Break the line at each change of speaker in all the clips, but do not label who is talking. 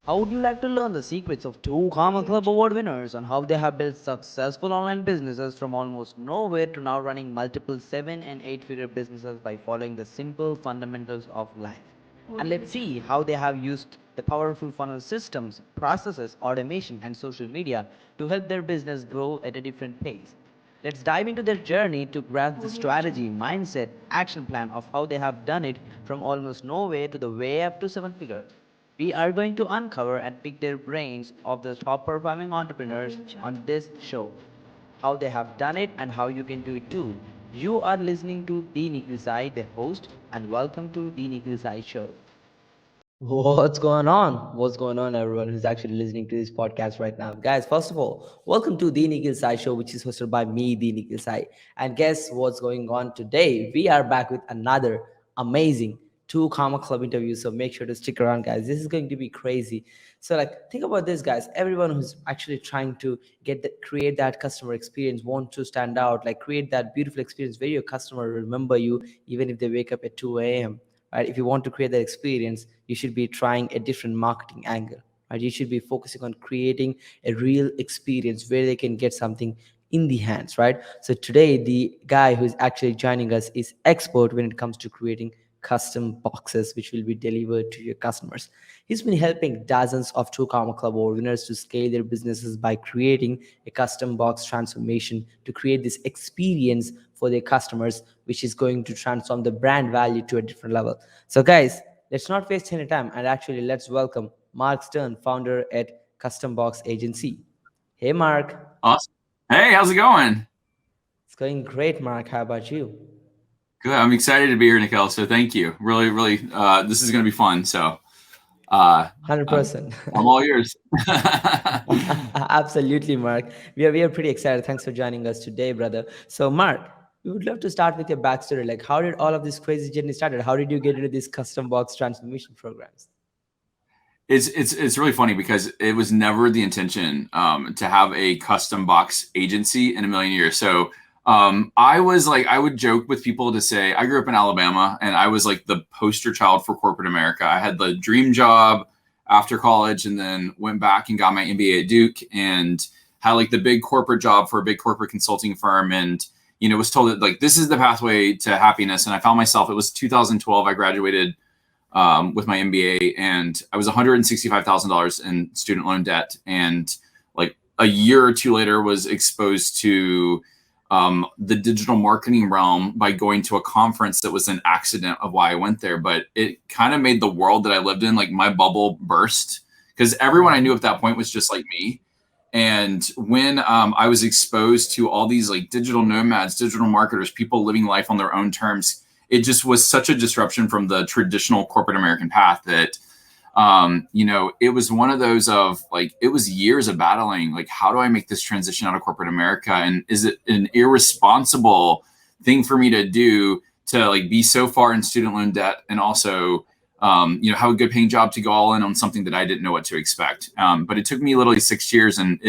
How would you like to learn the secrets of two Karma Club Award winners on how they have built successful online businesses from almost nowhere to now running multiple 7 and 8 figure businesses by following the simple fundamentals of life? And let's see how they have used the powerful funnel systems, processes, automation, and social media to help their business grow at a different pace. Let's dive into their journey to grasp the strategy, mindset, action plan of how they have done it from almost nowhere to the way up to 7 figures. We are going to uncover and pick their brains of the top performing entrepreneurs on this show. How they have done it and how you can do it too. You are listening to the Nikhil Sai, the host, and welcome to the Nikhil Sai Show. What's going on? What's going on, everyone who's actually listening to this podcast right now? Guys, first of all, welcome to the Nikhil Sai Show, which is hosted by me, the Nikhil Sai. And guess what's going on today? We are back with another amazing two Karma Club interviews. So make sure to stick around, guys. This is going to be crazy. So, like, think about this, guys. Everyone who's actually trying to create that customer experience, want to stand out, like create that beautiful experience where your customer will remember you even if they wake up at 2 a.m. Right? If you want to create that experience, you should be trying a different marketing angle. Right? You should be focusing on creating a real experience where they can get something in the hands, right? So today, the guy who's actually joining us is expert when it comes to creating custom boxes which will be delivered to your customers. He's been helping dozens of True Karma Club Award winners to scale their businesses by creating a custom box transformation to create this experience for their customers, which is going to transform the brand value to a different level. So, guys, let's not waste any time and actually let's welcome Mark Stern, founder at Custom Box Agency. Hey, Mark.
Awesome. Hey, how's it going?
It's going great, Mark. How about you?
Good. I'm excited to be here, Nikhil. So thank you. Really, this is going to be fun. So uh, I'm,
100%.
I'm all yours.
Absolutely, Mark. We are pretty excited. Thanks for joining us today, brother. So, Mark, we would love to start with your backstory. Like, how did all of this crazy journey started? How did you get into these custom box transformation programs?
It's really funny because it was never the intention to have a custom box agency in a million years. So I was like, I would joke with people to say I grew up in Alabama and I was like the poster child for corporate America. I had the dream job after college and then went back and got my MBA at Duke and had like the big corporate job for a big corporate consulting firm and was told that like this is the pathway to happiness. And I found myself, it was 2012, I graduated with my MBA, and I was $165,000 in student loan debt. And like a year or two later, was exposed to the digital marketing realm by going to a conference that was an accident of why I went there. But it kind of made the world that I lived in, like my bubble burst, because everyone I knew at that point was just like me. And when I was exposed to all these like digital nomads, digital marketers, people living life on their own terms, it just was such a disruption from the traditional corporate American path that, it was one of those of like, it was years of battling, like, how do I make this transition out of corporate America? And is it an irresponsible thing for me to do to like be so far in student loan debt and also, have a good paying job to go all in on something that I didn't know what to expect. But it took me literally 6 years. And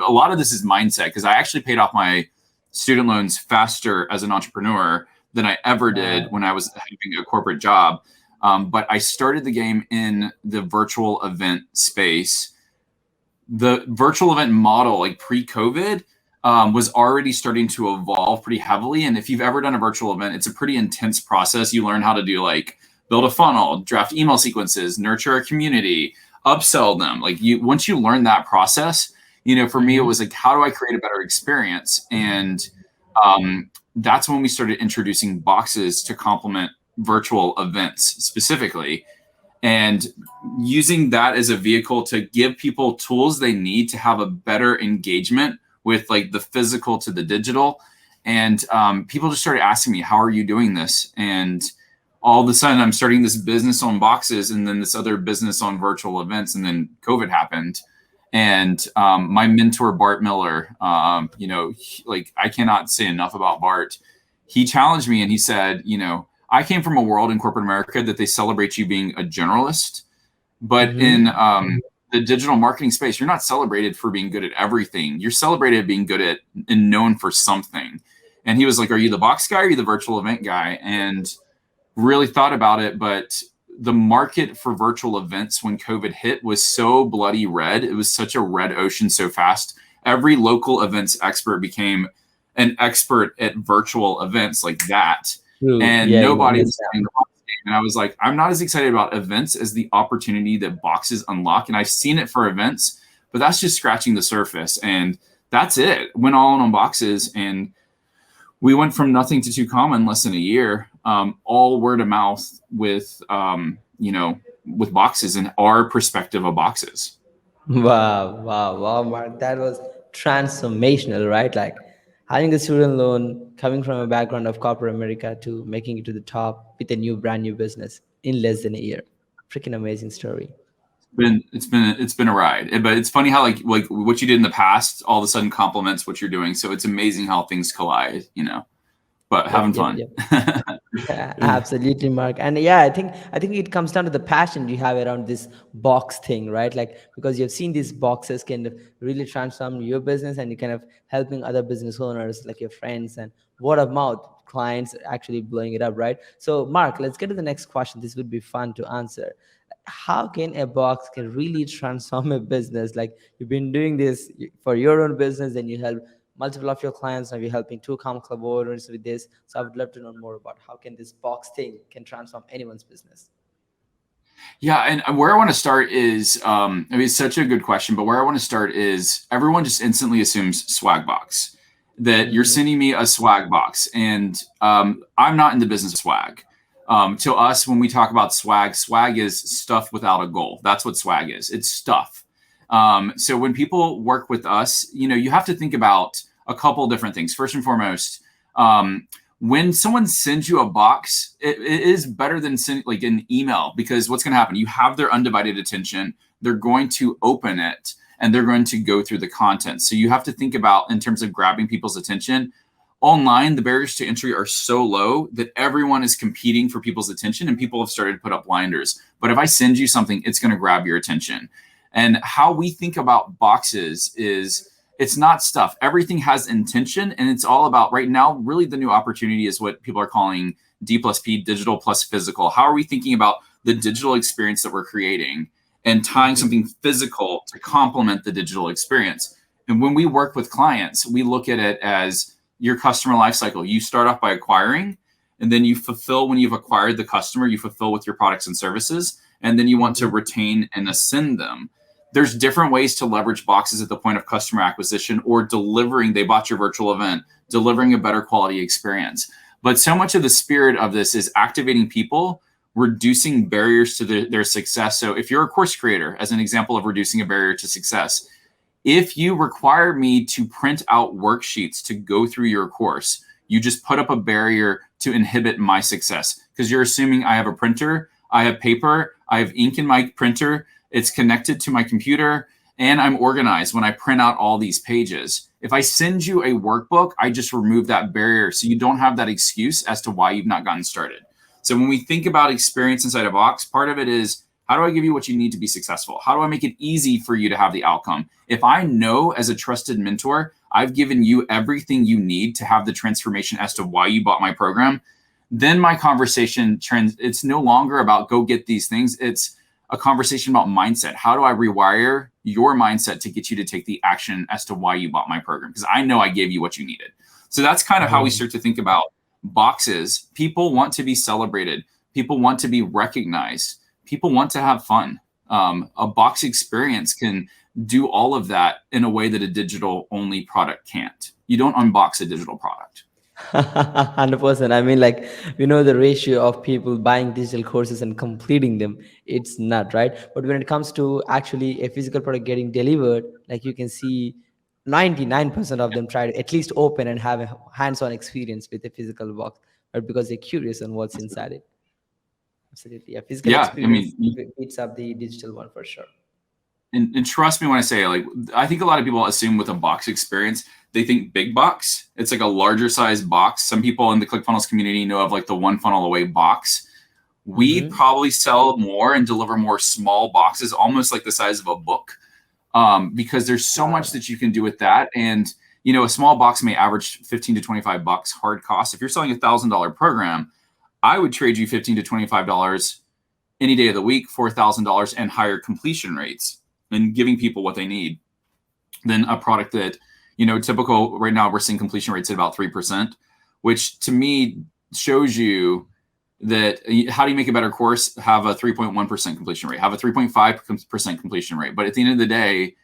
a lot of this is mindset because I actually paid off my student loans faster as an entrepreneur than I ever did when I was having a corporate job. But I started the game in the virtual event space. The virtual event model, like pre-COVID, was already starting to evolve pretty heavily. And if you've ever done a virtual event, it's a pretty intense process. You learn how to do like build a funnel, draft email sequences, nurture a community, upsell them. Like once you learn that process, for me, it was like, how do I create a better experience? And that's when we started introducing boxes to complement virtual events specifically, and using that as a vehicle to give people tools they need to have a better engagement with like the physical to the digital. And people just started asking me, how are you doing this? And all of a sudden I'm starting this business on boxes and then this other business on virtual events. And then COVID happened. And my mentor, Bart Miller, like I cannot say enough about Bart. He challenged me and he said, I came from a world in corporate America that they celebrate you being a generalist, but in the digital marketing space, you're not celebrated for being good at everything. You're celebrated being good at and known for something. And he was like, are you the box guy or are you the virtual event guy? And really thought about it, but the market for virtual events when COVID hit was so bloody red. It was such a red ocean so fast. Every local events expert became an expert at virtual events like that.
True.
And
Yeah, you
nobody was
understand.
saying the box game. And I was like, I'm not as excited about events as the opportunity that boxes unlock. And I've seen it for events, but that's just scratching the surface. And that's it. Went all in on boxes, and we went from nothing to 2 Comma in less than a year, all word of mouth with, with boxes and our perspective of boxes.
Wow, Mark. That was transformational, right? Like having a student loan, coming from a background of corporate America to making it to the top with a brand new business in less than a year. Freaking amazing story.
It's been a ride. But it's funny how like what you did in the past all of a sudden complements what you're doing. So it's amazing how things collide, but having fun.
Yeah, absolutely, Mark. And yeah, I think it comes down to the passion you have around this box thing, right? Like because you've seen these boxes kind of really transform your business, and you kind of helping other business owners like your friends, and word of mouth clients actually blowing it up, right? So Mark, let's get to the next question. This would be fun to answer. How can a box can really transform a business? Like you've been doing this for your own business, then you help multiple of your clients. Now you're helping 2 Comma club owners with this. So I would love to know more about how can this box thing can transform anyone's business.
Yeah, and where I want to start is, it's such a good question, but where I want to start is everyone just instantly assumes swag box, that you're sending me a swag box, and I'm not in the business of swag. To us, when we talk about swag is stuff without a goal. That's what swag is. It's stuff. So when people work with us, you have to think about a couple different things. First and foremost, when someone sends you a box, it is better than sending like an email, because what's going to happen? You have their undivided attention. They're going to open it and they're going to go through the content. So you have to think about, in terms of grabbing people's attention. Online, the barriers to entry are so low that everyone is competing for people's attention, and people have started to put up blinders. But if I send you something, it's going to grab your attention. And how we think about boxes is, it's not stuff. Everything has intention, and it's all about, right now, really the new opportunity is what people are calling D+P, digital plus physical. How are we thinking about the digital experience that we're creating and tying something physical to complement the digital experience? And when we work with clients, we look at it as your customer life cycle. You start off by acquiring, and then you fulfill. When you've acquired the customer, you fulfill with your products and services, and then you want to retain and ascend them. There's different ways to leverage boxes at the point of customer acquisition or delivering. They bought your virtual event, delivering a better quality experience. But so much of the spirit of this is activating people, reducing barriers to their success. So if you're a course creator, as an example of reducing a barrier to success, if you require me to print out worksheets to go through your course, you just put up a barrier to inhibit my success, because you're assuming I have a printer, I have paper, I have ink in my printer, it's connected to my computer, and I'm organized when I print out all these pages. If I send you a workbook, I just remove that barrier, so you don't have that excuse as to why you've not gotten started. So when we think about experience inside a box, part of it is, how do I give you what you need to be successful? How do I make it easy for you to have the outcome? If I know as a trusted mentor, I've given you everything you need to have the transformation as to why you bought my program, then my conversation trends. It's no longer about go get these things. It's a conversation about mindset. How do I rewire your mindset to get you to take the action as to why you bought my program? Because I know I gave you what you needed. So that's kind of how we start to think about boxes. People want to be celebrated. People want to be recognized. People want to have fun. A box experience can do all of that in a way that a digital only product can't. You don't unbox a digital product.
100%. I mean, like, we know the ratio of people buying digital courses and completing them. It's not right. But when it comes to actually a physical product getting delivered, like you can see 99% of them try to at least open and have a hands-on experience with a physical box, right? Because they're curious on what's inside it. Absolutely. A physical experience beats up the digital one for sure.
And trust me when I say, like, I think a lot of people assume with a box experience, they think big box. It's like a larger size box. Some people in the ClickFunnels community know of like the one funnel away box. We probably sell more and deliver more small boxes, almost like the size of a book, because there's so much that you can do with that. And, a small box may average 15 to 25 bucks hard cost. If you're selling $1,000 program, I would trade you $15 to $25 any day of the week, $4,000 and higher completion rates and giving people what they need than a product that, typical right now we're seeing completion rates at about 3%, which to me shows you that how do you make a better course? Have a 3.1% completion rate, have a 3.5% completion rate. But at the end of the day,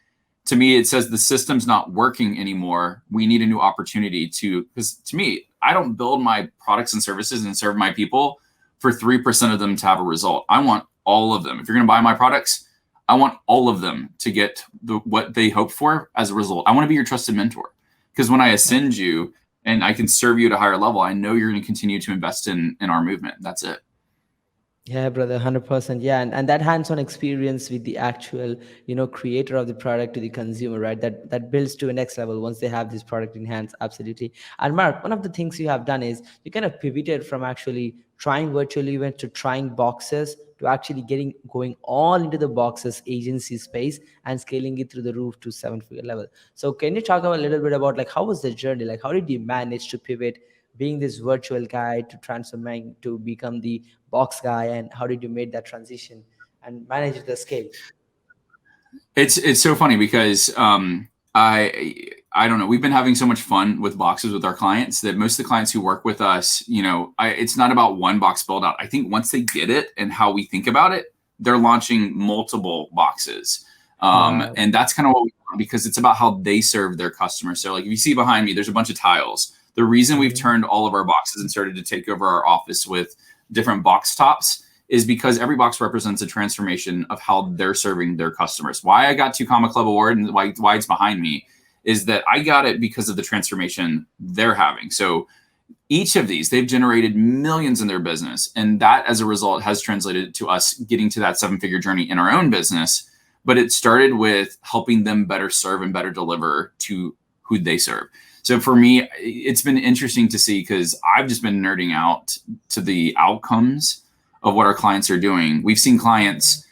to me, it says the system's not working anymore. We need a new opportunity because to me, I don't build my products and services and serve my people for 3% of them to have a result. I want all of them. If you're going to buy my products, I want all of them to get what they hope for as a result. I want to be your trusted mentor, because when I ascend you and I can serve you at a higher level, I know you're going to continue to invest in our movement. That's it.
Yeah, brother, 100%. Yeah, and that hands-on experience with the actual, creator of the product to the consumer, right? That builds to a next level once they have this product in hands. Absolutely. And Mark, one of the things you have done is you kind of pivoted from actually trying virtual events to trying boxes to actually going all into the boxes agency space and scaling it through the roof to 7-figure level. So can you talk a little bit about like how was the journey? Like how did you manage to pivot being this virtual guy to transforming to become the box guy, and how did you make that transition and manage the scale?
It's so funny because I don't know. We've been having so much fun with boxes with our clients that most of the clients who work with us, it's not about one box build out. I think once they get it and how we think about it, they're launching multiple boxes. And that's kind of what we want, because it's about how they serve their customers. So like if you see behind me, there's a bunch of tiles. The reason we've turned all of our boxes and started to take over our office with different box tops is because every box represents a transformation of how they're serving their customers. Why I got 2 Comma Club Award and why it's behind me is that I got it because of the transformation they're having. So each of these, they've generated millions in their business. And that as a result has translated to us getting to that 7-figure journey in our own business. But it started with helping them better serve and better deliver to who they serve. So for me, it's been interesting to see, because I've just been nerding out to the outcomes of what our clients are doing. We've seen clients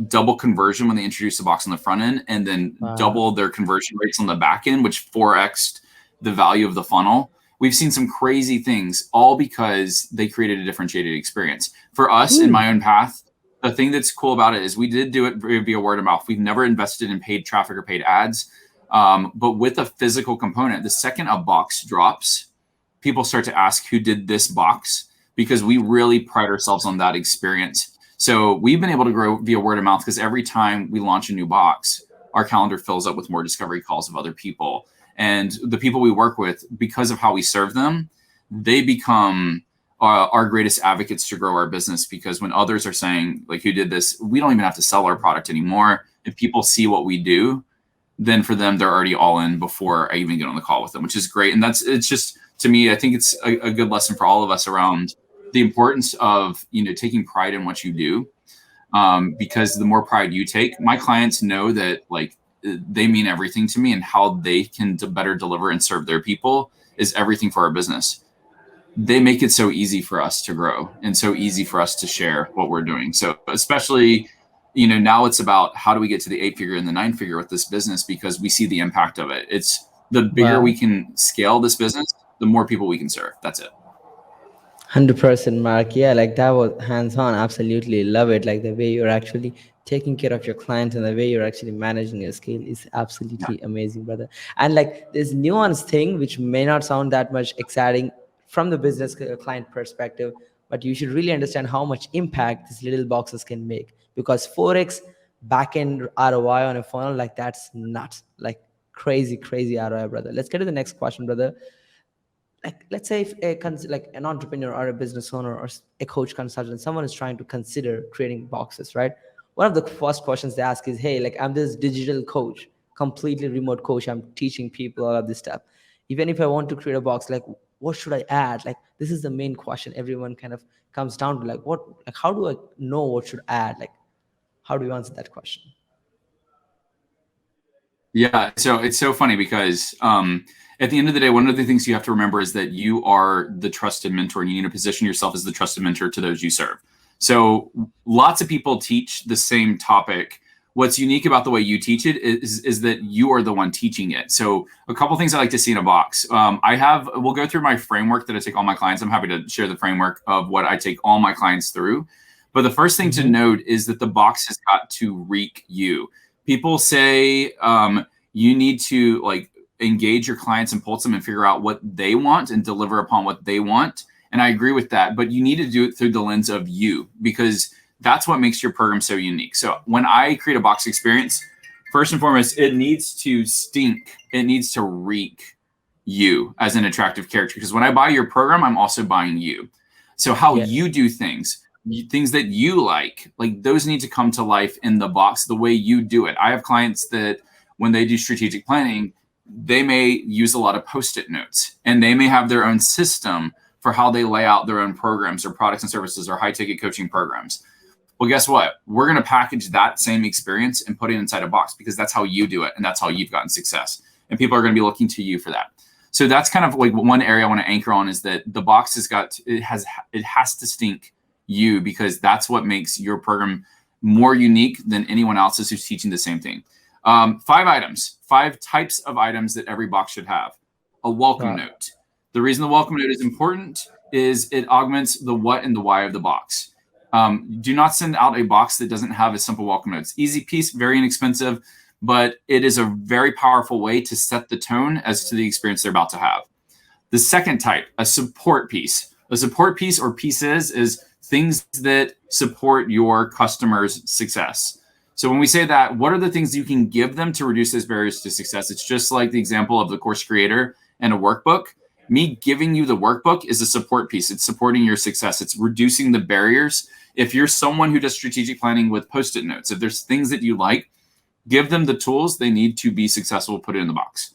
double conversion when they introduce the box on the front end, and then double their conversion rates on the back end, which 4x'd the value of the funnel. We've seen some crazy things, all because they created a differentiated experience. For us in my own path, the thing that's cool about it is we did do it via word of mouth. We've never invested in paid traffic or paid ads. But with a physical component, the second a box drops, people start to ask who did this box, because we really pride ourselves on that experience. So we've been able to grow via word of mouth, because every time we launch a new box, our calendar fills up with more discovery calls of other people. And the people we work with, because of how we serve them, they become our greatest advocates to grow our business, because when others are saying like, who did this, we don't even have to sell our product anymore. If people see what we do, then for them, they're already all in before I even get on the call with them, which is great. And it's just, to me, I think it's a good lesson for all of us around the importance of, taking pride in what you do. Because the more pride you take, my clients know that like they mean everything to me, and how they can better deliver and serve their people is everything for our business. They make it so easy for us to grow and so easy for us to share what we're doing. So especially, now it's about how do we get to the 8-figure and the 9-figure with this business, because we see the impact of it. It's the bigger we can scale this business, the more people we can serve. That's it.
100%, Mark. Yeah, like that was hands-on. Absolutely love it. Like the way you're actually taking care of your clients and the way you're actually managing your scale is absolutely amazing, brother. And like this nuanced thing, which may not sound that much exciting from the business client perspective, but you should really understand how much impact these little boxes can make, because 4x backend ROI on a funnel, like that's nuts, like crazy ROI, brother. Let's get to the next question, brother. Like let's say if like an entrepreneur or a business owner or a coach consultant, someone is trying to consider creating boxes, right? One of the first questions they ask is, hey, like I'm this digital coach, completely remote coach, I'm teaching people all of this stuff. Even if I want to create a box, like what should I add? Like this is the main question everyone kind of comes down to, like how do I know what should I add? Like how do you answer that question?
Yeah, so it's so funny because at the end of the day, one of the things you have to remember is that you are the trusted mentor, and you need to position yourself as the trusted mentor to those you serve. So lots of people teach the same topic. What's unique about the way you teach it is that you are the one teaching it. So a couple things I like to see in a box. We'll go through my framework that I take all my clients. I'm happy to share the framework of what I take all my clients through. But the first thing to note is that the box has got to reek you. People say you need to like engage your clients and pulse them and figure out what they want and deliver upon what they want. And I agree with that, but you need to do it through the lens of you, because that's what makes your program so unique. So when I create a box experience, first and foremost, it needs to stink. It needs to reek you as an attractive character, because when I buy your program, I'm also buying you. So how you do things that you like those need to come to life in the box the way you do it. I have clients that when they do strategic planning, they may use a lot of Post-it notes, and they may have their own system for how they lay out their own programs or products and services or high ticket coaching programs. Well, guess what? We're going to package that same experience and put it inside a box, because that's how you do it. And that's how you've gotten success. And people are going to be looking to you for that. So that's kind of like one area I want to anchor on, is that the box it has to stink you, because that's what makes your program more unique than anyone else's who's teaching the same thing. 5 types of items that every box should have. A welcome note. The reason the welcome note is important is it augments the what and the why of the box. Do not send out a box that doesn't have a simple welcome note. It's easy piece, very inexpensive, but it is a very powerful way to set the tone as to the experience they're about to have. The second type, a support piece. A support piece or pieces is things that support your customer's success. So when we say that, what are the things you can give them to reduce those barriers to success? It's just like the example of the course creator and a workbook. Me giving you the workbook is a support piece. It's supporting your success. It's reducing the barriers. If you're someone who does strategic planning with Post-it notes, if there's things that you like, give them the tools they need to be successful, put it in the box.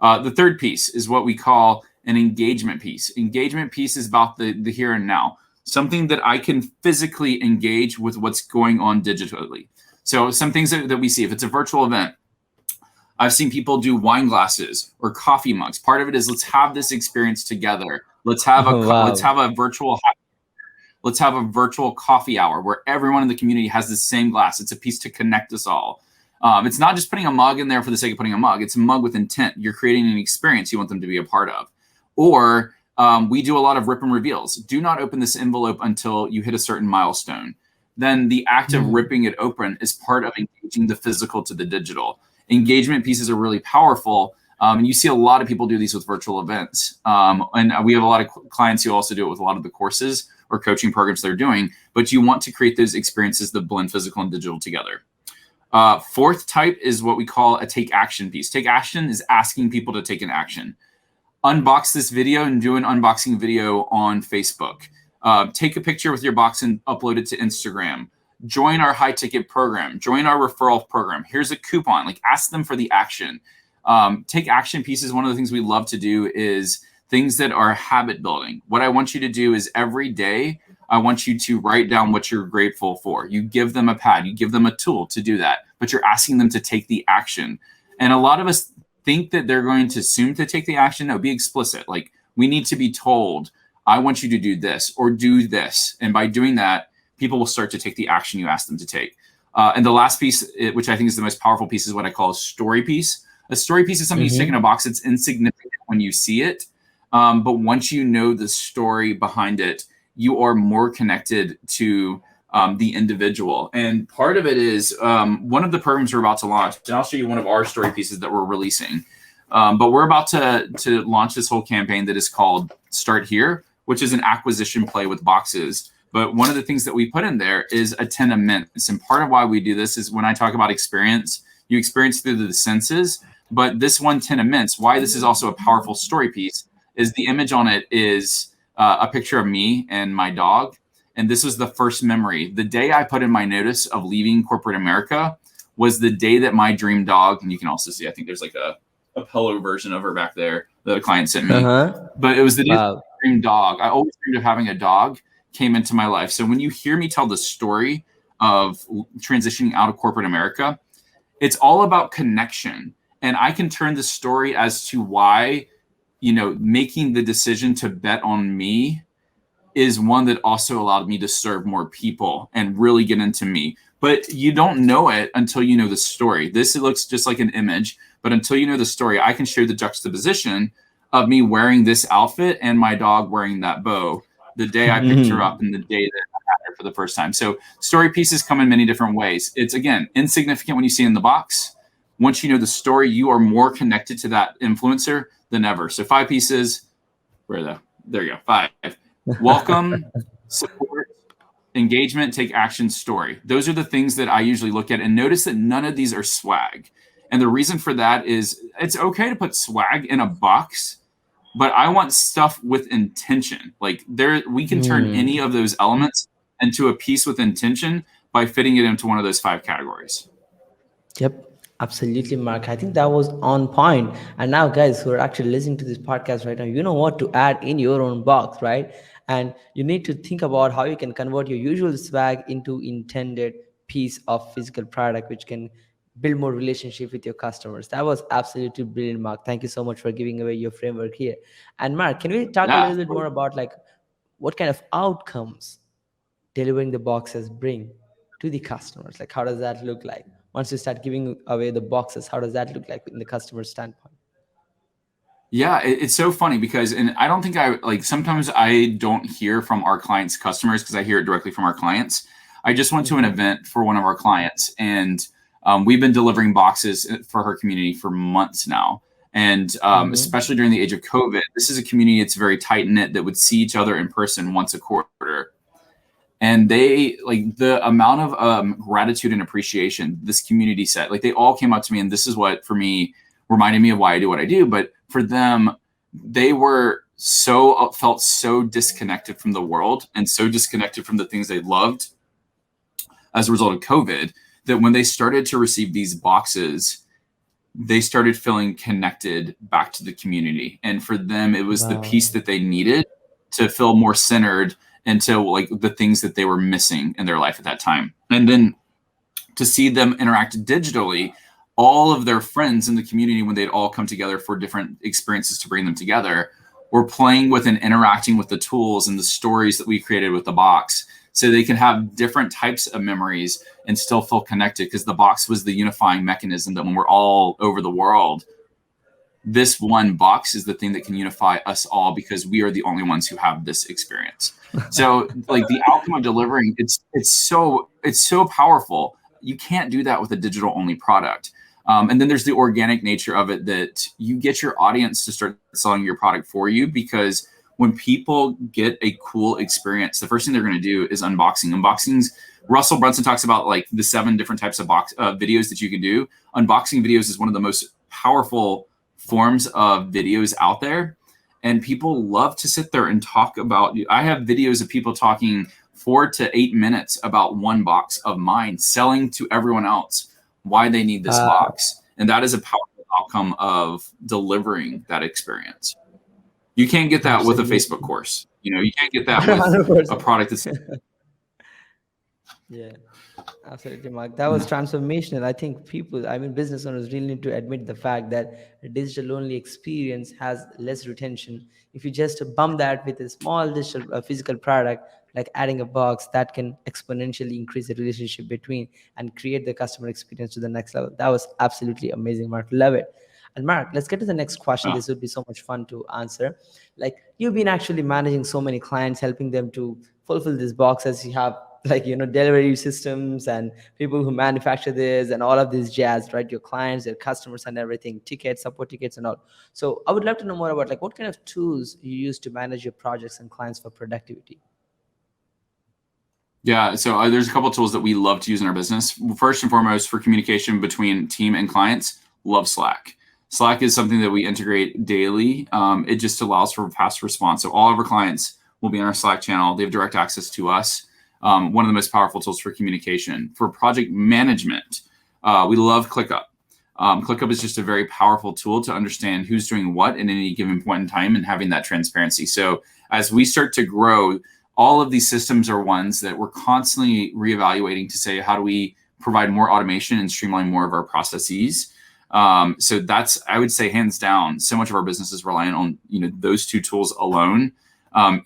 The third piece is what we call an engagement piece. Engagement piece is about the here and now, something that I can physically engage with what's going on digitally. So some things that we see, if it's a virtual event, I've seen people do wine glasses or coffee mugs. Part of it is, let's have this experience together. Let's have a virtual coffee hour where everyone in the community has the same glass. It's a piece to connect us all. It's not just putting a mug in there for the sake of putting a mug. It's a mug with intent. You're creating an experience you want them to be a part of. Or we do a lot of rip and reveals. Do not open this envelope until you hit a certain milestone. Then the act of ripping it open is part of engaging the physical to the digital. Engagement pieces are really powerful. And you see a lot of people do these with virtual events. And we have a lot of clients who also do it with a lot of the courses or coaching programs they're doing. But you want to create those experiences that blend physical and digital together. Fourth type is what we call a take action piece. Take action is asking people to take an action. Unbox this video and do an unboxing video on Facebook. Take a picture with your box and upload it to Instagram. Join our high ticket program. Join our referral program. Here's a coupon. Ask them for the action. Take action pieces. One of the things we love to do is things that are habit building. What I want you to do is every day, I want you to write down what you're grateful for. You give them a pad. You give them a tool to do that, but you're asking them to take the action. And a lot of us think that they're going to assume to take the action. No, be explicit. We need to be told, I want you to do this or do this. And by doing that, people will start to take the action you ask them to take. And the last piece, which I think is the most powerful piece, is what I call a story piece. A story piece is something you stick in a box. It's insignificant when you see it. But once you know the story behind it, you are more connected to the individual. And part of it is one of the programs we're about to launch, and I'll show you one of our story pieces that we're releasing. But we're about to launch this whole campaign that is called Start Here, which is an acquisition play with boxes. But one of the things that we put in there is a 10 of mints. And part of why we do this is when I talk about experience, you experience through the senses. But this one 10 of mints, why this is also a powerful story piece, is the image on it is a picture of me and my dog. And this was the first memory. The day I put in my notice of leaving corporate America was the day that my dream dog, and you can also see, I think there's a pillow version of her back there that a client sent me. But it was the day that my dream dog. I always dreamed of having a dog, came into my life. So when you hear me tell the story of transitioning out of corporate America, it's all about connection. And I can turn the story as to why, making the decision to bet on me is one that also allowed me to serve more people and really get into me. But you don't know it until you know the story. It looks just like an image, but until you know the story, I can show the juxtaposition of me wearing this outfit and my dog wearing that bow. the day I picked her up and the day that I had her for the first time. So story pieces come in many different ways. It's, again, insignificant when you see it in the box. Once you know the story, you are more connected to that influencer than ever. So 5 pieces. Where are they? There you go. 5. Welcome, support, engagement, take action, story. Those are the things that I usually look at, and notice that none of these are swag. And the reason for that is it's okay to put swag in a box, but I want stuff with intention. Like we can turn any of those elements into a piece with intention by fitting it into one of those 5 categories.
Yep, absolutely, Mark. I think that was on point. And now, guys who are actually listening to this podcast right now, you know what to add in your own box, right? And you need to think about how you can convert your usual swag into intended piece of physical product, which can build more relationship with your customers. That was absolutely brilliant, Mark. Thank you so much for giving away your framework here. And Mark, can we talk a little bit more about like what kind of outcomes delivering the boxes bring to the customers? Like, how does that look like? Once you start giving away the boxes, how does that look like in the customer standpoint?
Yeah, it's so funny because, and I don't think sometimes I don't hear from our clients' customers because I hear it directly from our clients. I just went to an event for one of our clients, and we've been delivering boxes for her community for months now. And especially during the age of COVID, this is a community that's very tight knit that would see each other in person once a quarter. And they, like, the amount of gratitude and appreciation this community set, like, they all came up to me, and this is what, for me, reminded me of why I do what I do. But for them, they felt so disconnected from the world and so disconnected from the things they loved as a result of COVID, that when they started to receive these boxes, they started feeling connected back to the community. And for them, it was the piece that they needed to feel more centered into like the things that they were missing in their life at that time. And then to see them interact digitally, all of their friends in the community, when they'd all come together for different experiences to bring them together, were playing with and interacting with the tools and the stories that we created with the box, so they can have different types of memories and still feel connected, because the box was the unifying mechanism that when we're all over the world, this one box is the thing that can unify us all, because we are the only ones who have this experience. So like the outcome of delivering, it's so powerful. You can't do that with a digital only product. And then there's the organic nature of it, that you get your audience to start selling your product for you, because when people get a cool experience, the first thing they're going to do is unboxings. Russell Brunson talks about like the 7 different types of videos that you can do. Unboxing videos is one of the most powerful forms of videos out there. And people love to sit there and talk about, I have videos of people talking 4 to 8 minutes about one box of mine, selling to everyone else why they need this box. And that is a powerful outcome of delivering that experience. You can't get that with a Facebook course. You can't get that with a product that's...
Yeah, absolutely, Mark. That was transformational. I think business owners really need to admit the fact that a digital-only experience has less retention. If you just bump that with a small digital physical product, like adding a box, that can exponentially increase the relationship between and create the customer experience to the next level. That was absolutely amazing, Mark. Love it. And Mark, let's get to the next question. This would be so much fun to answer. Like, you've been actually managing so many clients, helping them to fulfill these boxes. You have delivery systems and people who manufacture this and all of this jazz, right? Your clients, your customers and everything, tickets, support tickets and all. So I would love to know more about like what kind of tools you use to manage your projects and clients for productivity.
Yeah, so there's a couple of tools that we love to use in our business. First and foremost, for communication between team and clients, love Slack. Slack is something that we integrate daily. It just allows for fast response. So all of our clients will be in our Slack channel. They have direct access to us. One of the most powerful tools for communication. For project management, we love ClickUp. ClickUp is just a very powerful tool to understand who's doing what at any given point in time and having that transparency. So as we start to grow, all of these systems are ones that we're constantly reevaluating to say, how do we provide more automation and streamline more of our processes? So that's, I would say, hands down, so much of our business is reliant on those 2 tools alone.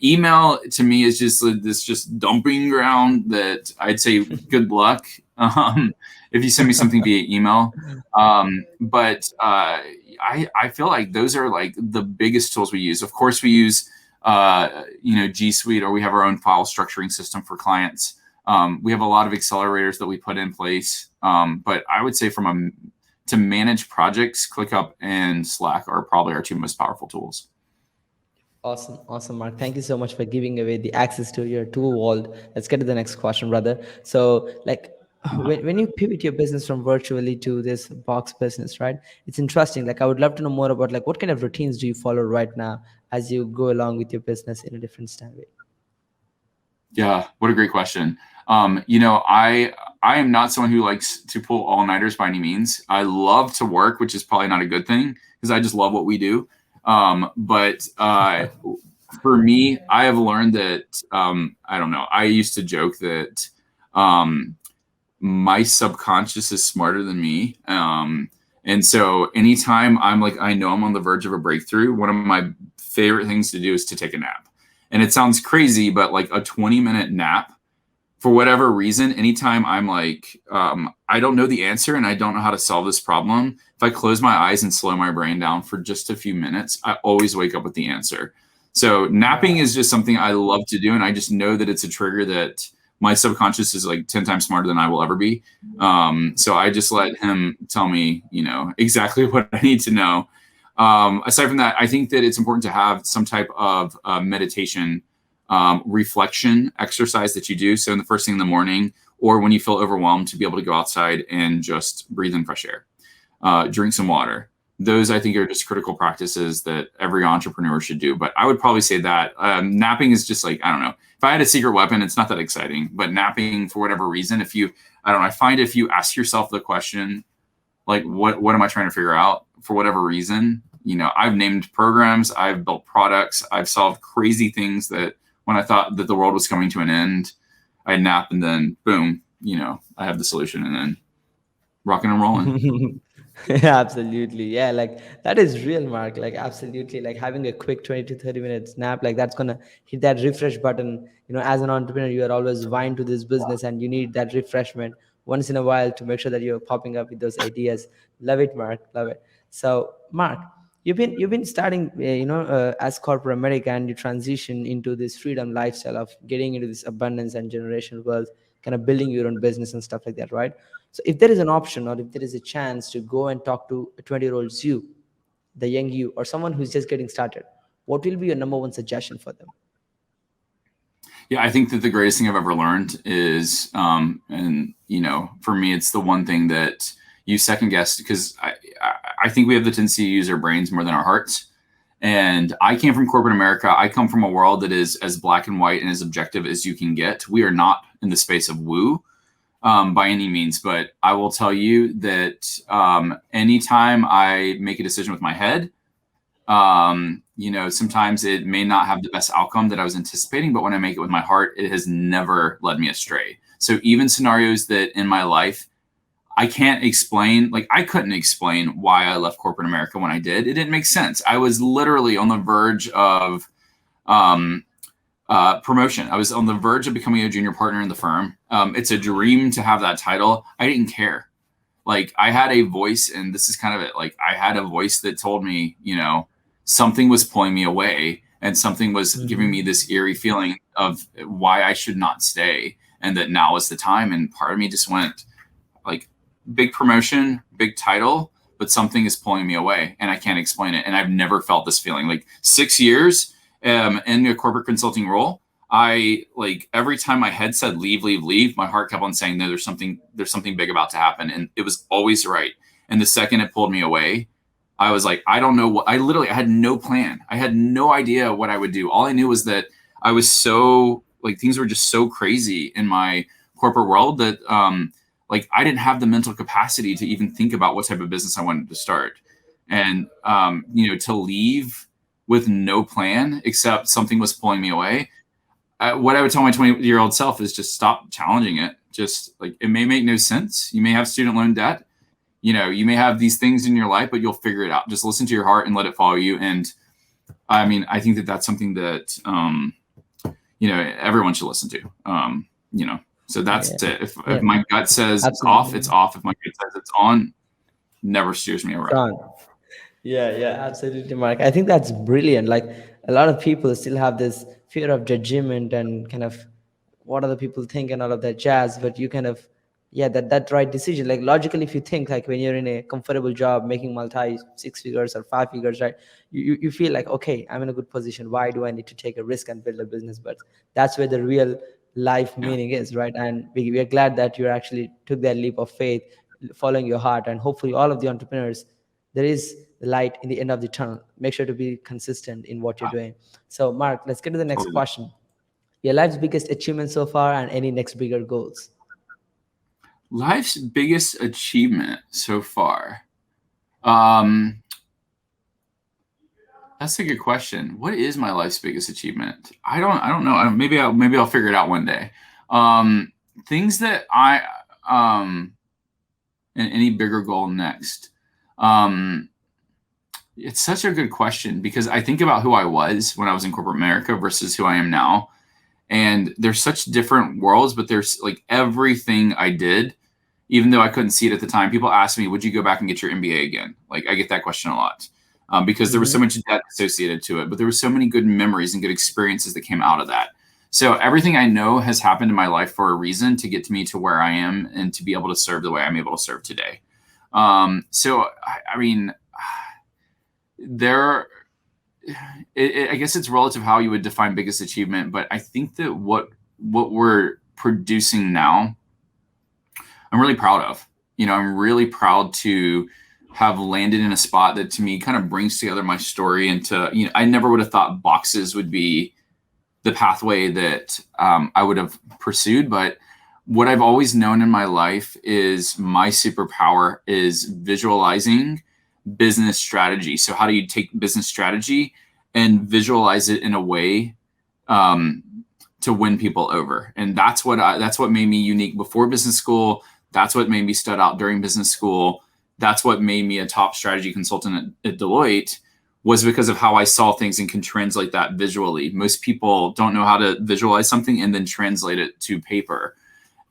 Email to me is just this dumping ground that I'd say good luck if you send me something via email. But I feel like those are like the biggest tools we use. Of course, we use G Suite, or we have our own file structuring system for clients. We have a lot of accelerators that we put in place. But I would say to manage projects, ClickUp and Slack are probably our two most powerful tools.
Awesome, Mark. Thank you so much for giving away the access to your tool vault. Let's get to the next question, brother. So, like, when you pivot your business from virtually to this box business, right? It's interesting. Like, I would love to know more about like what kind of routines do you follow right now as you go along with your business in a different style way?
Yeah, what a great question. I am not someone who likes to pull all-nighters by any means. I love to work, which is probably not a good thing because I just love what we do. But for me, I have learned that, I don't know, I used to joke that my subconscious is smarter than me. And so anytime I know I'm on the verge of a breakthrough, one of my favorite things to do is to take a nap. And it sounds crazy, but like a 20-minute nap, for whatever reason, anytime I'm like, I don't know the answer and I don't know how to solve this problem, if I close my eyes and slow my brain down for just a few minutes, I always wake up with the answer. So napping is just something I love to do. And I just know that it's a trigger that my subconscious is like 10 times smarter than I will ever be. So I just let him tell me, exactly what I need to know. Aside from that, I think that it's important to have some type of meditation reflection exercise that you do. So in the first thing in the morning, or when you feel overwhelmed, to be able to go outside and just breathe in fresh air, drink some water. Those I think are just critical practices that every entrepreneur should do. But I would probably say that napping is just like, I don't know, if I had a secret weapon, it's not that exciting, but napping for whatever reason, I find if you ask yourself the question, like, what am I trying to figure out for whatever reason? I've named programs, I've built products, I've solved crazy things that when I thought that the world was coming to an end, I'd nap and then boom, I have the solution and then rocking and rolling.
Yeah, absolutely. Yeah, like that is real, Mark. Like absolutely, like having a quick 20 to 30 minutes nap, like that's gonna hit that refresh button. As an entrepreneur, you are always vying to this business and you need that refreshment once in a while to make sure that you're popping up with those ideas. Love it, Mark. Love it. So, Mark, you've been starting, as corporate America, and you transition into this freedom lifestyle of getting into this abundance and generational wealth, kind of building your own business and stuff like that, right? So if there is an option or if there is a chance to go and talk to a 20-year-old you, the young you, or someone who's just getting started, what will be your number one suggestion for them?
Yeah, I think that the greatest thing I've ever learned is, for me, it's the one thing that you second guess, because I think we have the tendency to use our brains more than our hearts. And I came from corporate America. I come from a world that is as black and white and as objective as you can get. We are not in the space of woo by any means, but I will tell you that anytime I make a decision with my head, sometimes it may not have the best outcome that I was anticipating, but when I make it with my heart, it has never led me astray. So even scenarios that in my life, I can't explain, like I couldn't explain why I left corporate America when I did. It didn't make sense. I was literally on the verge of promotion. I was on the verge of becoming a junior partner in the firm. It's a dream to have that title. I didn't care. Like I had a voice, and this is kind of it. Like I had a voice that told me, something was pulling me away and something was giving me this eerie feeling of why I should not stay and that now is the time. And part of me just went like, big promotion, big title, but something is pulling me away and I can't explain it. And I've never felt this feeling. Like 6 years in a corporate consulting role, I like every time my head said leave, my heart kept on saying, no, there's something big about to happen. And it was always right. And the second it pulled me away, I was like, I don't know what, I had no plan. I had no idea what I would do. All I knew was that I was so like, things were just so crazy in my corporate world that, like I didn't have the mental capacity to even think about what type of business I wanted to start. And, to leave with no plan, except something was pulling me away. What I would tell my 20-year-old self is just stop challenging it. Just like, it may make no sense. You may have student loan debt. You may have these things in your life, but you'll figure it out. Just listen to your heart and let it follow you. And I mean, I think that that's something that, everyone should listen to, So that's it. If my gut says it's off, it's off. If my gut says it's on, never steers me around.
Yeah, absolutely, Mark. I think that's brilliant. Like a lot of people still have this fear of judgment and kind of what other people think and all of that jazz. But you kind of, yeah, that right decision. Like logically, if you think like when you're in a comfortable job making multi six figures or five figures, right? You feel like, okay, I'm in a good position. Why do I need to take a risk and build a business? But that's where the real life
Yeah,
meaning is, right? And we are glad that you actually took that leap of faith, following your heart, and hopefully all of the entrepreneurs, there is the light in the end of the tunnel. Make sure to be consistent in what you're doing. So, Mark, let's get to the next
totally.
question. Your life's biggest achievement so far, and any next bigger goals?
Life's biggest achievement so far. Um, that's a good question. What is my life's biggest achievement? I don't know. Maybe I'll figure it out one day. Things that and any bigger goal next. It's such a good question because I think about who I was when I was in corporate America versus who I am now. And there's such different worlds, but there's like everything I did, even though I couldn't see it at the time. People ask me, would you go back and get your MBA again? Like I get that question a lot because there was so
Mm-hmm.
much debt associated to it, but there were so many good memories and good experiences that came out of that. So everything I know has happened in my life for a reason to get me to where I am and to be able to serve the way I'm able to serve today. I mean, there I guess it's relative how you would define biggest achievement, but I think that what we're producing now, I'm really proud of. I'm really proud to have landed in a spot that to me kind of brings together my story into, I never would have thought boxes would be the pathway that I would have pursued. But what I've always known in my life is my superpower is visualizing business strategy. So how do you take business strategy and visualize it in a way to win people over? And that's what made me unique before business school. That's what made me stud out during business school. That's what made me a top strategy consultant at Deloitte, was because of how I saw things and can translate that visually. Most people don't know how to visualize something and then translate it to paper.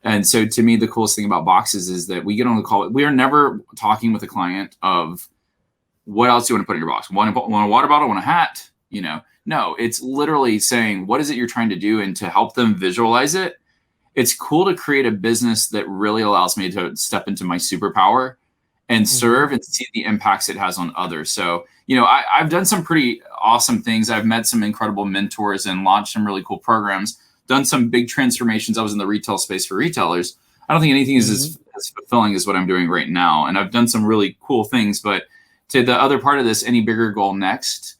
And so to me, the coolest thing about boxes is that we get on the call. We are never talking with a client of what else do you want to put in your box? Want a water bottle? Want a hat? No, it's literally saying, what is it you're trying to do? And to help them visualize it, it's cool to create a business that really allows me to step into my superpower and serve
Mm-hmm.
and see the impacts it has on others. So, I've done some pretty awesome things. I've met some incredible mentors and launched some really cool programs, done some big transformations. I was in the retail space for retailers. I don't think anything is
Mm-hmm.
as fulfilling as what I'm doing right now. And I've done some really cool things, but to the other part of this, any bigger goal next,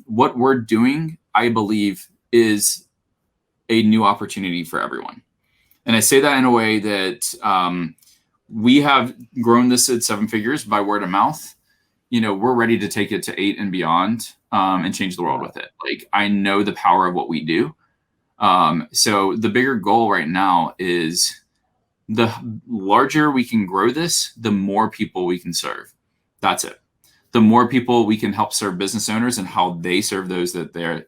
what we're doing, I believe, is a new opportunity for everyone. And I say that in a way that we have grown this at 7 figures by word of mouth. We're ready to take it to 8 and beyond and change the world
Wow.
with it. Like I know the power of what we do. So the bigger goal right now is the larger we can grow this, the more people we can serve. That's it. The more people we can help serve business owners and how they serve those that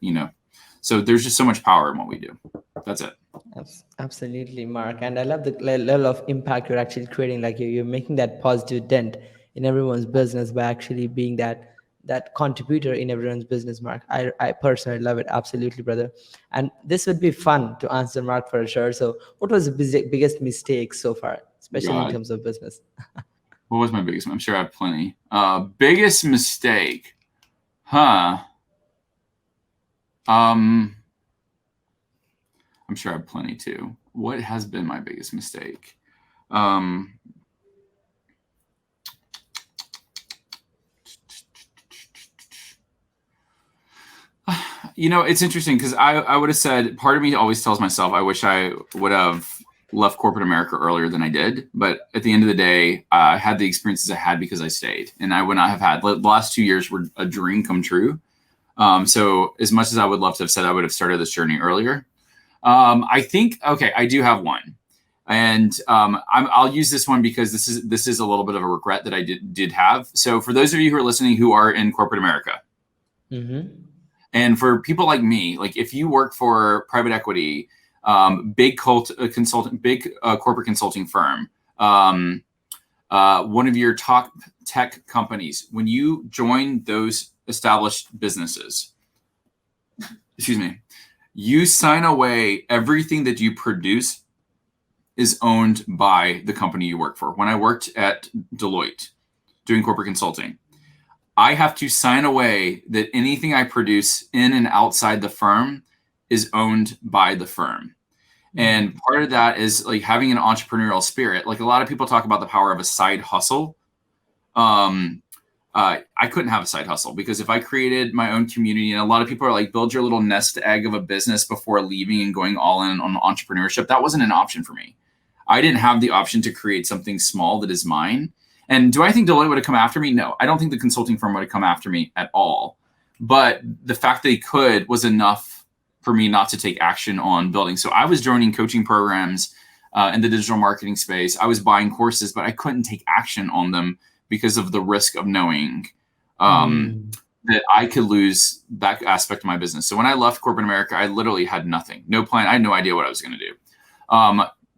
so there's just so much power in what we do. That's it.
Absolutely, Mark. And I love the level of impact you're actually creating. Like you're making that positive dent in everyone's business by actually being that contributor in everyone's business, Mark. I personally love it. Absolutely, brother. And this would be fun to answer, Mark, for sure. So what was the biggest mistake so far, especially in
God,
terms of business?
what was my biggest? I'm sure I have plenty. Biggest mistake, huh? I'm sure I have plenty too. What has been my biggest mistake? It's interesting because I would have said, part of me always tells myself, I wish I would have left corporate America earlier than I did. But at the end of the day, I had the experiences I had because I stayed, and I would not have had the last 2 years were a dream come true. So as much as I would love to have said I would have started this journey earlier, I think, okay, I do have one. And I'll use this one because this is a little bit of a regret that I did have. So for those of you who are listening who are in corporate America,
Mm-hmm.
and for people like me, like if you work for private equity, big corporate consulting firm, one of your top tech companies, when you join those established businesses, excuse me, you sign away everything that you produce is owned by the company you work for. When I worked at Deloitte doing corporate consulting, I have to sign away that anything I produce in and outside the firm is owned by the firm. And part of that is like having an entrepreneurial spirit. Like a lot of people talk about the power of a side hustle. I couldn't have a side hustle because if I created my own community, and a lot of people are like, build your little nest egg of a business before leaving and going all in on entrepreneurship. That wasn't an option for me. I didn't have the option to create something small that is mine. And do I think Deloitte would have come after me? No, I don't think the consulting firm would have come after me at all. But the fact they could was enough for me not to take action on building. So I was joining coaching programs in the digital marketing space. I was buying courses, but I couldn't take action on them because of the risk of knowing that I could lose that aspect of my business. So when I left corporate America, I literally had nothing, no plan. I had no idea what I was going to do.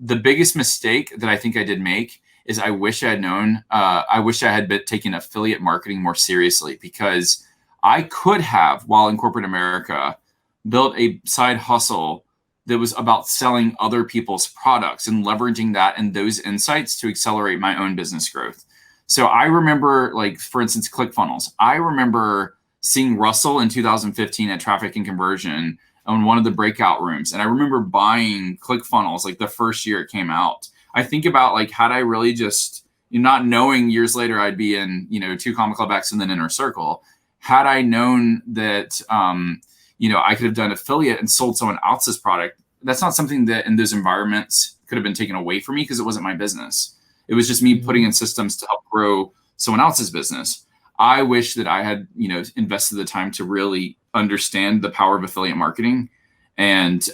The biggest mistake that I think I did make is I wish I had known, I wish I had been taking affiliate marketing more seriously, because I could have, while in corporate America, built a side hustle that was about selling other people's products and leveraging that and those insights to accelerate my own business growth. So I remember, like, for instance, ClickFunnels. I remember seeing Russell in 2015 at Traffic and Conversion on one of the breakout rooms. And I remember buying ClickFunnels like the first year it came out. I think about, like, had I really just, not knowing years later I'd be in, 2 Comma Club X and then Inner Circle, had I known that, I could have done affiliate and sold someone else's product, that's not something that in those environments could have been taken away from me because it wasn't my business. It was just me putting in systems to help grow someone else's business. I wish that I had, invested the time to really understand the power of affiliate marketing and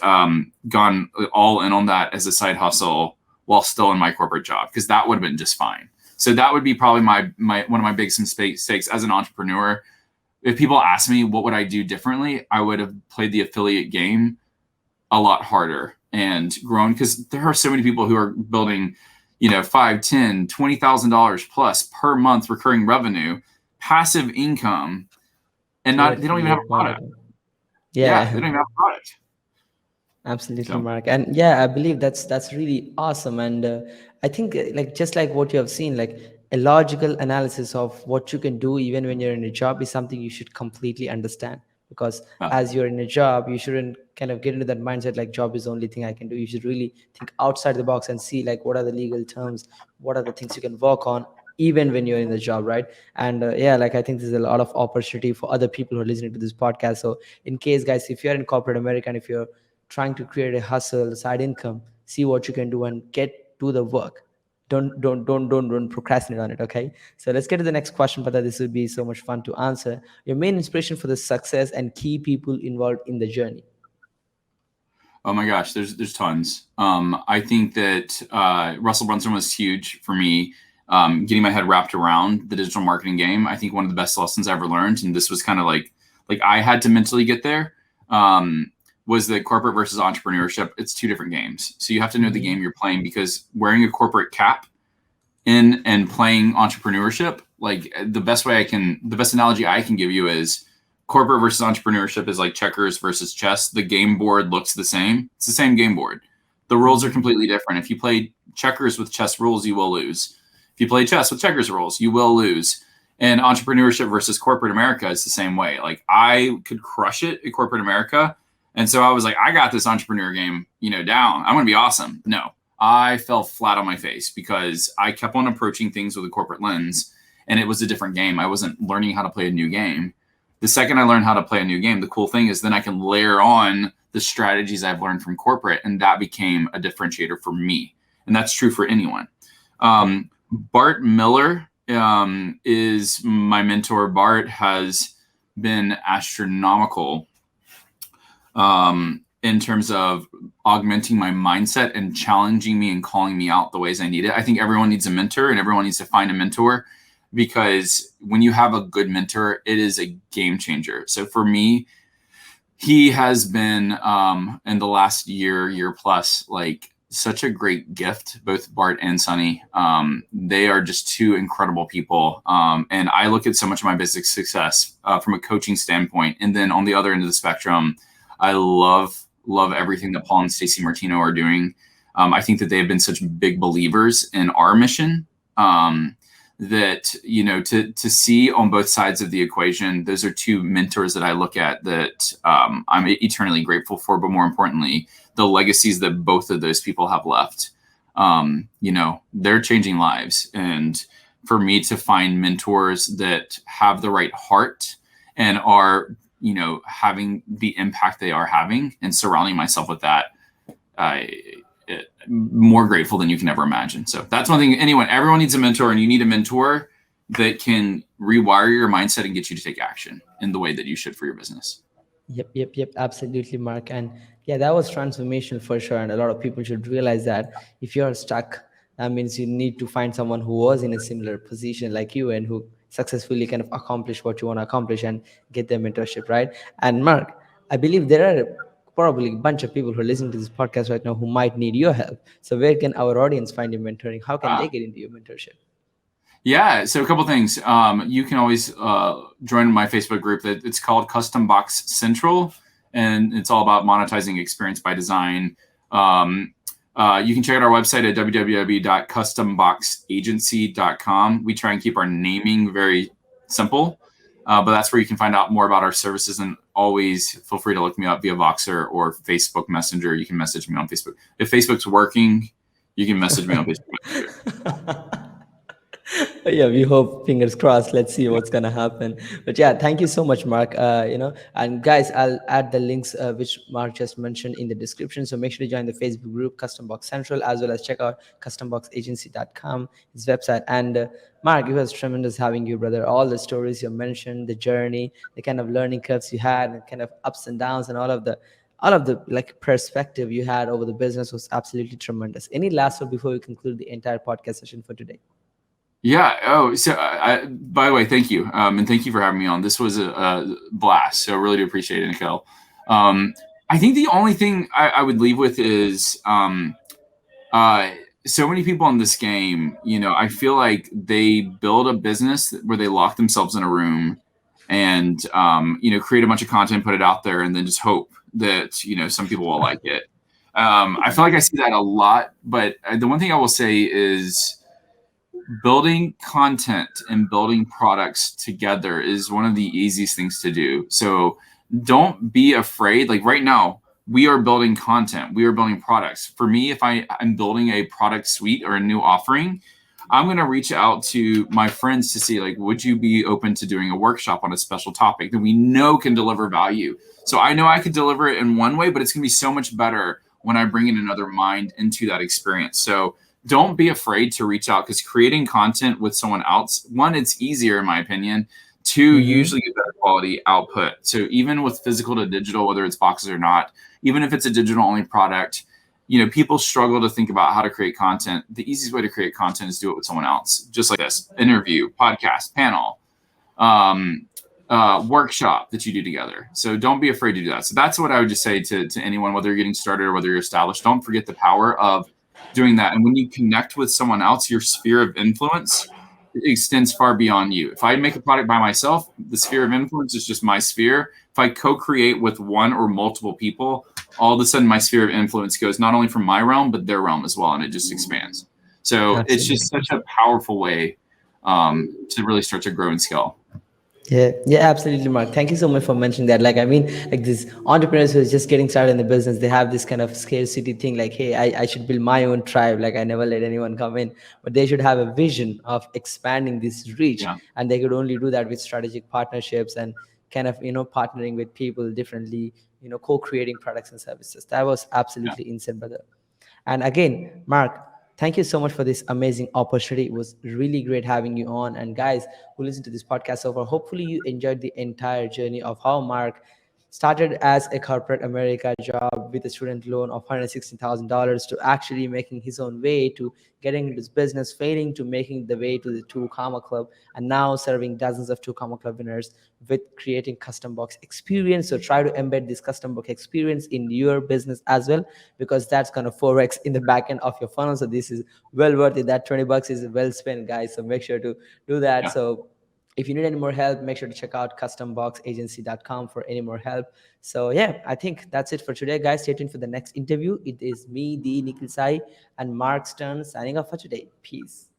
gone all in on that as a side hustle while still in my corporate job, because that would have been just fine. So that would be probably my one of my biggest mistakes as an entrepreneur. If people ask me what would I do differently, I would have played the affiliate game a lot harder and grown, because there are so many people who are building, $5, $10, $20,000 plus per month recurring revenue, passive income, and they don't even have a product.
Yeah,
they don't even have a product.
Absolutely,
So.
Mark. And yeah, I believe that's really awesome. And I think just like what you have seen, like a logical analysis of what you can do even when you're in a job is something you should completely understand. Because as you're in a job, you shouldn't kind of get into that mindset like job is the only thing I can do. You should really think outside the box and see like what are the legal terms, what are the things you can work on even when you're in the job, right? And like I think there's a lot of opportunity for other people who are listening to this podcast. So in case, guys, if you're in corporate America and if you're trying to create a hustle, a side income, see what you can do and get to the work. Don't procrastinate on it. Okay, so let's get to the next question, but this would be so much fun to answer. Your main inspiration for the success and key people involved in the journey.
Oh my gosh, there's tons. I think that Russell Brunson was huge for me, getting my head wrapped around the digital marketing game. I think one of the best lessons I ever learned, and this was kind of like I had to mentally get there, was that corporate versus entrepreneurship, it's 2 different games. So you have to know the game you're playing, because wearing a corporate cap in and playing entrepreneurship, like the best analogy I can give you is corporate versus entrepreneurship is like checkers versus chess. The game board looks the same. It's the same game board. The rules are completely different. If you play checkers with chess rules, you will lose. If you play chess with checkers rules, you will lose. And entrepreneurship versus corporate America is the same way. Like I could crush it in corporate America. And so I was like, I got this entrepreneur game, down. I'm going to be awesome. No, I fell flat on my face because I kept on approaching things with a corporate lens, and it was a different game. I wasn't learning how to play a new game. The second I learned how to play a new game, the cool thing is then I can layer on the strategies I've learned from corporate, and that became a differentiator for me. And that's true for anyone. Bart Miller is my mentor. Bart has been astronomical in terms of augmenting my mindset and challenging me and calling me out the ways I need it. I think everyone needs a mentor, and everyone needs to find a mentor, because when you have a good mentor, it is a game changer. So for me, he has been in the last year plus, like such a great gift, both Bart and Sunny. They are just two incredible people. And I look at so much of my business success from a coaching standpoint. And then on the other end of the spectrum, I love everything that Paul and Stacey Martino are doing. I think that they have been such big believers in our mission. That, you know, to see on both sides of the equation, those are two mentors that I look at that I'm eternally grateful for, but more importantly, the legacies that both of those people have left. You know, they're changing lives. And for me to find mentors that have the right heart and are, you know, having the impact they are having and surrounding myself with that, more grateful than you can ever imagine. So that's one thing. Everyone needs a mentor, and you need a mentor that can rewire your mindset and get you to take action in the way that you should for your business.
Yep. Absolutely, Mark. And yeah, that was transformational for sure. And a lot of people should realize that if you're stuck, that means you need to find someone who was in a similar position like you and who successfully kind of accomplish what you want to accomplish and get their mentorship, right? And Mark, I believe there are probably a bunch of people who are listening to this podcast right now who might need your help. So where can our audience find your mentoring? How can they get into your mentorship?
Yeah, so a couple things. You can always join my Facebook group. It's called Custom Box Central, and it's all about monetizing experience by design. You can check out our website at www.customboxagency.com. We try and keep our naming very simple, but that's where you can find out more about our services. And always feel free to look me up via Voxer or Facebook Messenger. You can message me on Facebook. If Facebook's working, you can message me on Facebook Messenger.
Yeah, we hope, fingers crossed. Let's see what's gonna happen. But yeah, thank you so much, Mark. And guys, I'll add the links which Mark just mentioned in the description. So make sure to join the Facebook group Custom Box Central, as well as check out customboxagency.com, his website. And Mark, it was tremendous having you, brother. All the stories you mentioned, the journey, the kind of learning curves you had, and kind of ups and downs, and all of the like perspective you had over the business was absolutely tremendous. Any last word before we conclude the entire podcast session for today?
Yeah. Oh, so by the way, thank you. And thank you for having me on. This was a blast. So I really do appreciate it, Nikhil. I think the only thing I would leave with is so many people in this game, you know, I feel like they build a business where they lock themselves in a room and, you know, create a bunch of content, put it out there, and then just hope that, you know, some people will like it. I feel like I see that a lot. But the one thing I will say is, building content and building products together is one of the easiest things to do. So don't be afraid. Like right now, we are building content. We are building products. For me, if I'm building a product suite or a new offering, I'm going to reach out to my friends to see, like, would you be open to doing a workshop on a special topic that we know can deliver value? So I know I could deliver it in one way, but it's going to be so much better when I bring in another mind into that experience. So don't be afraid to reach out, because creating content with someone else, one, it's easier in my opinion. Two, usually get better quality output. So even with physical to digital, whether it's boxes or not, even if it's a digital only product, you know, people struggle to think about how to create content. The easiest way to create content is do it with someone else, just like this: interview, podcast, panel, workshop that you do together. So don't be afraid to do that. So that's what I would just say to anyone, whether you're getting started or whether you're established. Don't forget the power of doing that. And when you connect with someone else, your sphere of influence extends far beyond you. If I make a product by myself, the sphere of influence is just my sphere. If I co-create with one or multiple people, all of a sudden my sphere of influence goes not only from my realm, but their realm as well. And it just expands. So It's just such a powerful way to really start to grow and scale.
Yeah, absolutely, Mark. Thank you so much for mentioning that. Like, I mean, like these entrepreneurs who are just getting started in the business, they have this kind of scarcity thing, like, hey, I should build my own tribe. Like, I never let anyone come in, but they should have a vision of expanding this reach.
Yeah.
And they could only do that with strategic partnerships and kind of, partnering with people differently, co-creating products and services. That was absolutely insane, brother. And again, Mark, thank you so much for this amazing opportunity. It was really great having you on. And guys who listen to this podcast so far, hopefully you enjoyed the entire journey of how Mark started as a corporate America job with a student loan of $160,000 to actually making his own way to getting into this business, failing to making the way to the Two Comma Club, and now serving dozens of Two Comma Club winners with creating custom box experience. So try to embed this custom box experience in your business as well, because that's going to 4x in the back end of your funnel. So this is well worth it. That $20 is well spent, guys. So make sure to do that.
Yeah.
So if you need any more help, make sure to check out customboxagency.com for any more help. So yeah, I think that's it for today, guys. Stay tuned for the next interview. It is me, the Nikhil Sai, and Mark Stern signing off for today. Peace.